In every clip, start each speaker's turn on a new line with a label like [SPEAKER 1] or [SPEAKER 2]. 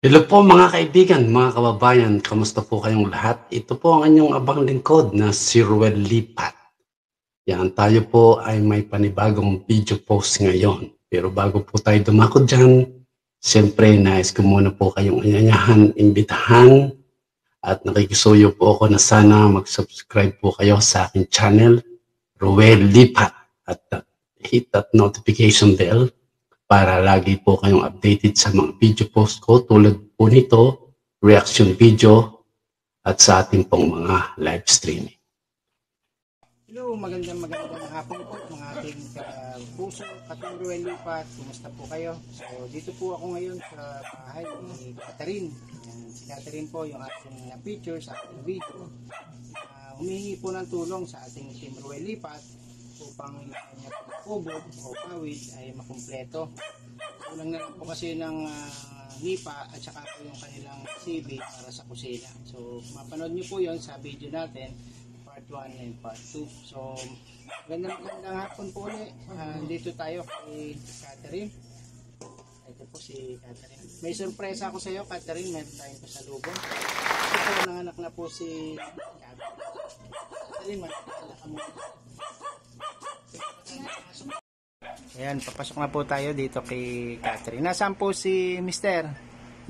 [SPEAKER 1] Hello po mga kaibigan, mga kababayan, kamusta po kayong lahat? Ito po ang inyong abang lingkod na si Ruel Lipat. Yan, tayo po ay may panibagong video post ngayon. Pero bago po tayo dumako dyan, siyempre nais ko muna po kayong anyayahan, imbitahan at nakikisuyo po ako na sana mag-subscribe po kayo sa aking channel, Ruel Lipat, at hit that notification bell para lagi po kayong updated sa mga video post ko tulad po nito, reaction video, at sa ating pong mga live streaming.
[SPEAKER 2] Hello, magandang hapon po mga ating puso, Ruel Lipat. Kumusta po kayo? So, dito po ako ngayon sa bahay ni Catherine. Si Catherine po yung ating na-feature sa ating video. Humihingi po ng tulong sa ating team Ruel Lipat upang yung kanyang kubod o pawid ay makumpleto. Kulang na lang po kasi ng nipa at saka po yung kanilang CV para sa kusina. So, mapanood nyo po yon sa video natin, part 1 and part 2. So, magandang hapon po ulit. Dito tayo kay Catherine. Ito po si Catherine. May sorpresa ako sa iyo, Catherine. Meron tayong pasalubong. Ito po, nanganak na po si Catherine. Magkakala ka muna. Ayan, papasok na po tayo dito kay Catherine. Nasaan po si Mr.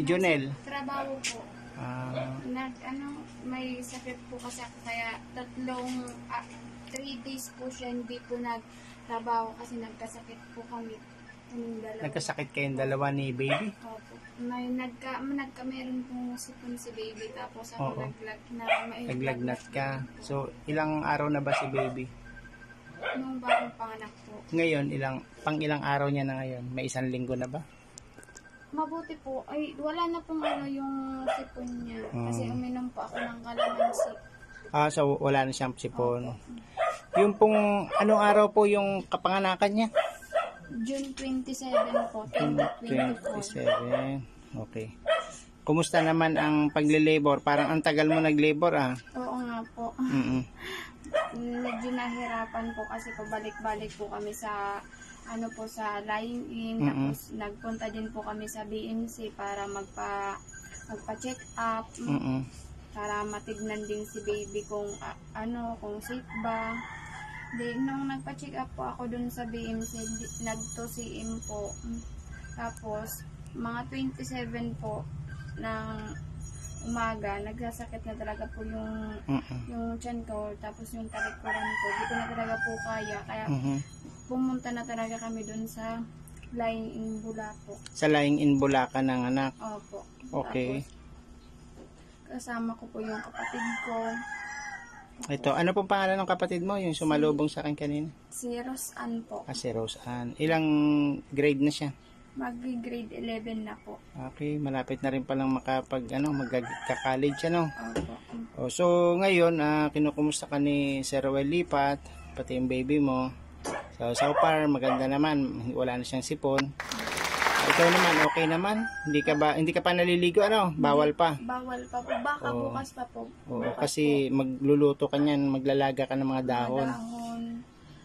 [SPEAKER 2] Jonel?
[SPEAKER 3] Trabaho po. May sakit po kasi ako kaya 3 days po siya hindi po nagtrabaho kasi nagkasakit po kami.
[SPEAKER 2] Nagkasakit kayong dalawa ni baby?
[SPEAKER 3] Opo. Meron pong sipon si baby tapos ako
[SPEAKER 2] naglagnat ka. So, ilang araw na ba si baby?
[SPEAKER 3] Nung bagong panganak po.
[SPEAKER 2] Ngayon, ilang araw niya na ngayon? May 1 linggo na ba?
[SPEAKER 3] Mabuti po. Ay, wala na pong yung sipon niya. Kasi uminom po ako ng kalamansi.
[SPEAKER 2] So wala na siyang sipon. Yung pong, anong araw po yung kapanganakan niya?
[SPEAKER 3] June 27 po, 2024.
[SPEAKER 2] 27. Okay. Kumusta naman ang pagle-labor? Parang ang tagal mo nag-labor
[SPEAKER 3] Oo nga po. Medyo nahirapan po kasi pabalik-balik po kami sa sa lying-in, tapos nagpunta din po kami sa BMC para magpa-check up, para matignan din si baby kung kung safe ba. Nung nagpa-check up po ako dun sa BMC, nagtusiim po. Tapos, mga 27 po ng umaga, nagsasakit na talaga po yung tiyan ko, tapos yung talikuran ko. Di ko na talaga po kaya pumunta na talaga kami dun sa Lying in Bulaco.
[SPEAKER 2] Sa Lying in Bulacan ng anak?
[SPEAKER 3] Opo.
[SPEAKER 2] Okay.
[SPEAKER 3] Tapos, kasama ko po yung kapatid ko.
[SPEAKER 2] Ito, ano pong pangalan ng kapatid mo? Yung sumalubong sa akin kanina?
[SPEAKER 3] Si Rose Ann po.
[SPEAKER 2] Si Rose Ann. Ilang grade na siya?
[SPEAKER 3] Mag-grade 11 na po.
[SPEAKER 2] Okay, malapit na rin palang magka-college,
[SPEAKER 3] Opo.
[SPEAKER 2] So, ngayon, kinukumusta ka ni Sir Ruel Lipat, pati yung baby mo. So far, maganda naman. Wala na siyang sipon. Ikaw naman, okay naman? Hindi ka pa naliligo, Bawal pa?
[SPEAKER 3] Bawal pa po. Baka bukas pa po.
[SPEAKER 2] Oo, kasi magluluto ka niyan, maglalaga ka ng mga dahon.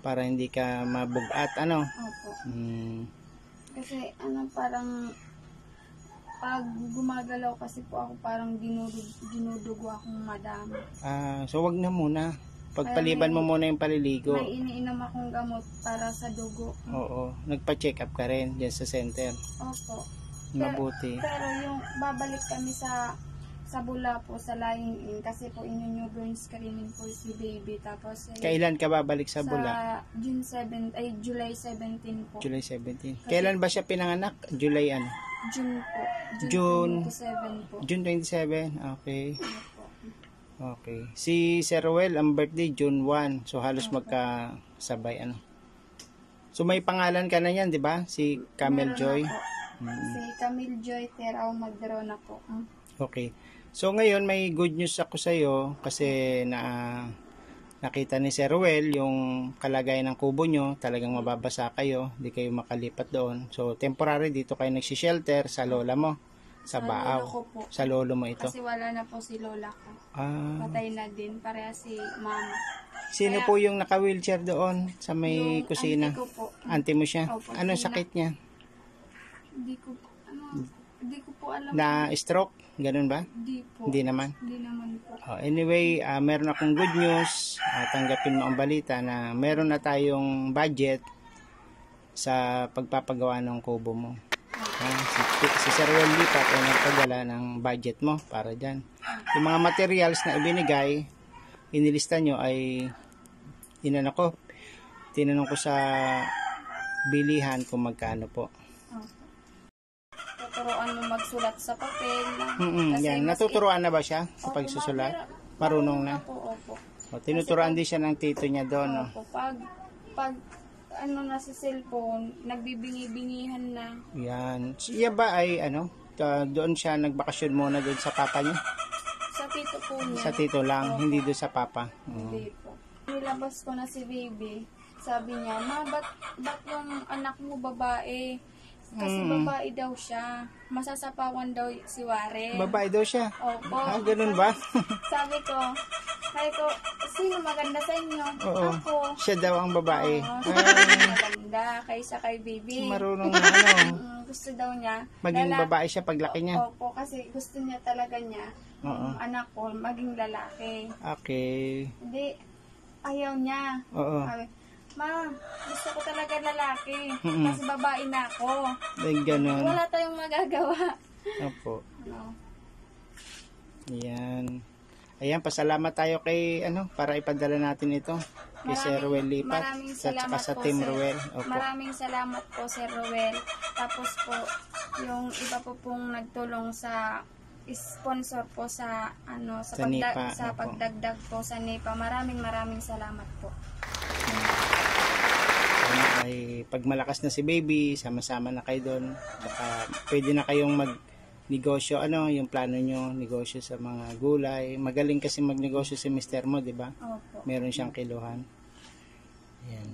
[SPEAKER 2] Para hindi ka mabugat,
[SPEAKER 3] Opo. Kasi parang pag gumagalaw kasi po ako parang dinudugo akong madami.
[SPEAKER 2] So wag na muna. Pagpaliban mo muna yung paliligo.
[SPEAKER 3] May iniinom akong gamot para sa dugo.
[SPEAKER 2] Oo. Nagpa-check up ka rin dyan sa center.
[SPEAKER 3] Opo.
[SPEAKER 2] Mabuti.
[SPEAKER 3] Pero yung babalik kami sa Bula po, sa Lying in, kasi po newborn screening po si baby. Tapos
[SPEAKER 2] kailan ka babalik sa Bula?
[SPEAKER 3] July 17 po.
[SPEAKER 2] July 17. Kailan ba siya pinanganak? July ano?
[SPEAKER 3] June po.
[SPEAKER 2] June
[SPEAKER 3] 27 po.
[SPEAKER 2] June 27. Okay.
[SPEAKER 3] Opo.
[SPEAKER 2] Okay. Si Sir Ruel, ang birthday June 1. So halos magkasabay So may pangalan ka na yan, 'di ba? Si Camel Joy.
[SPEAKER 3] Si Camel Joy Terao Magdrona po.
[SPEAKER 2] Okay. So ngayon may good news ako sa iyo kasi nakita ni Sir Ruel yung kalagayan ng kubo nyo, talagang mababasa kayo, hindi kayo makalipat doon. So temporary dito kayo nagsi-shelter sa lola mo. Sa Baaw. Sa lolo mo ito.
[SPEAKER 3] Kasi wala na po si lola ko. Patay na din. Pareha si mama.
[SPEAKER 2] Sino po yung naka-wheelchair doon sa may kusina?
[SPEAKER 3] Auntie ko po.
[SPEAKER 2] Auntie mo siya?
[SPEAKER 3] Opo,
[SPEAKER 2] Anong sakit niya?
[SPEAKER 3] Hindi ko Hindi ko po alam.
[SPEAKER 4] Na stroke, ganun ba?
[SPEAKER 3] Hindi po.
[SPEAKER 4] Hindi naman.
[SPEAKER 3] Hindi naman po.
[SPEAKER 4] Anyway, meron akong good news. Tanggapin mo ang balita na meron na tayong budget sa pagpapagawa ng kubo mo. Si Sir Well Lipat ay nagpadala ng budget mo para dyan. Yung mga materials na ibinigay, inilista nyo ay tinanong ko sa bilihan kung magkano po.
[SPEAKER 3] Tuturuan mo magsulat sa papel.
[SPEAKER 4] Yan. Natuturuan na ba siya sa pagsusulat? Marunong na?
[SPEAKER 3] Opo.
[SPEAKER 4] Tinuturuan din siya ng tito niya doon. No?
[SPEAKER 3] Opo. Pag na sa cellphone, nagbibingi-bingihan na.
[SPEAKER 4] Yan. Siya ba ay doon siya nagbakasyon muna doon sa papa niya?
[SPEAKER 3] Sa tito po niya.
[SPEAKER 4] Sa tito lang, hindi doon sa papa.
[SPEAKER 3] Hindi po. Nilabas ko na si baby. Sabi niya, ma, ba't yung anak mo babae? Kasi babae daw siya. Masasapawan daw si Warren.
[SPEAKER 4] Babae daw siya?
[SPEAKER 3] Opo.
[SPEAKER 4] Ganun ba?
[SPEAKER 3] Sabi ko, sino maganda sa inyo?
[SPEAKER 4] Oo.
[SPEAKER 3] Ako.
[SPEAKER 4] Siya daw ang babae.
[SPEAKER 3] Maganda kaysa kay baby.
[SPEAKER 4] Marunong na
[SPEAKER 3] Gusto daw niya.
[SPEAKER 4] maging babae siya paglaki niya.
[SPEAKER 3] Opo, kasi gusto niya talaga niya. Anak ko, maging lalaki.
[SPEAKER 4] Okay.
[SPEAKER 3] Hindi, ayaw niya.
[SPEAKER 4] Oo.
[SPEAKER 3] Sabi, ma, gusto ko talaga lalaki. Kasi babae na ako.
[SPEAKER 4] Ay, ganun.
[SPEAKER 3] Wala tayong magagawa.
[SPEAKER 4] Opo.
[SPEAKER 3] No.
[SPEAKER 4] Yan. Ayan, pasalamat tayo kay para ipadala natin ito kay Sir Ruel Lipat
[SPEAKER 3] Maraming
[SPEAKER 4] at
[SPEAKER 3] salamat
[SPEAKER 4] sa
[SPEAKER 3] po,
[SPEAKER 4] Team
[SPEAKER 3] Sir.
[SPEAKER 4] Ruel. Opo.
[SPEAKER 3] Maraming salamat po, Sir Ruel. Tapos po, yung iba po pong nagtulong sa sponsor po sa
[SPEAKER 4] Sa NIPA,
[SPEAKER 3] sa
[SPEAKER 4] opo.
[SPEAKER 3] pagdagdag po sa NIPA. Maraming salamat po.
[SPEAKER 4] Sana ay pag malakas na si baby, sama-sama na kayo doon. Baka pwede na kayong magnegosyo, yung plano nyo, negosyo sa mga gulay. Magaling kasi magnegosyo si mister mo, di ba?
[SPEAKER 3] Opo.
[SPEAKER 4] Meron siyang kiluhan. Ayan.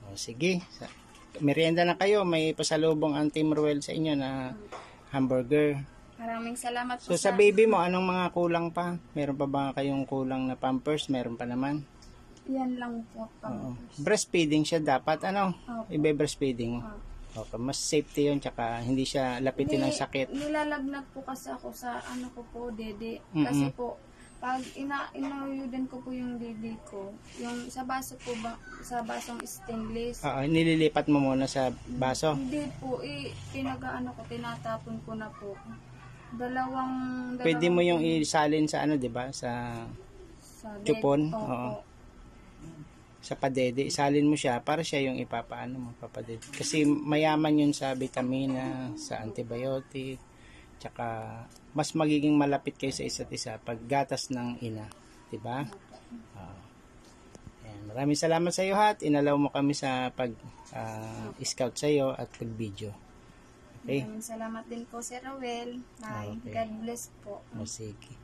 [SPEAKER 4] O, sige. Merienda na kayo. May pasalubong ang Team Ruel sa inyo na hamburger.
[SPEAKER 3] Maraming salamat po
[SPEAKER 4] So sa baby mo, anong mga kulang pa? Meron pa ba kayong kulang na pampers? Meron pa naman.
[SPEAKER 3] Yan lang po.
[SPEAKER 4] Oo. Breastfeeding siya dapat.
[SPEAKER 3] Opo.
[SPEAKER 4] Ibe-breastfeeding mo. Okay. Mas safety yun. Tsaka hindi siya lapitin ng sakit.
[SPEAKER 3] Nilalagnat po kasi ako sa ko po, dede. Kasi po, pag inauyudan ko po yung dede ko, yung sa baso po ba, sa basong stainless.
[SPEAKER 4] Nililipat mo muna sa baso.
[SPEAKER 3] Hindi po, tinatapon ko na po. Dalawang
[SPEAKER 4] Pwede mo yung isalin sa di ba? Sa chupon. Oo. Sa padede, isalin mo siya para siya yung ipapaano mo, papadede. Kasi mayaman yun sa vitamina, sa antibiotic, tsaka mas magiging malapit kayo sa isa't isa pag gatas ng ina, 'di ba? Maraming salamat sa iyo, Hat. Inalaw mo kami sa pag-scout sa iyo at pag-video. Okay?
[SPEAKER 3] Maraming salamat din po, Sir Ruel. Bye.
[SPEAKER 4] Okay.
[SPEAKER 3] God bless po.
[SPEAKER 4] Sige.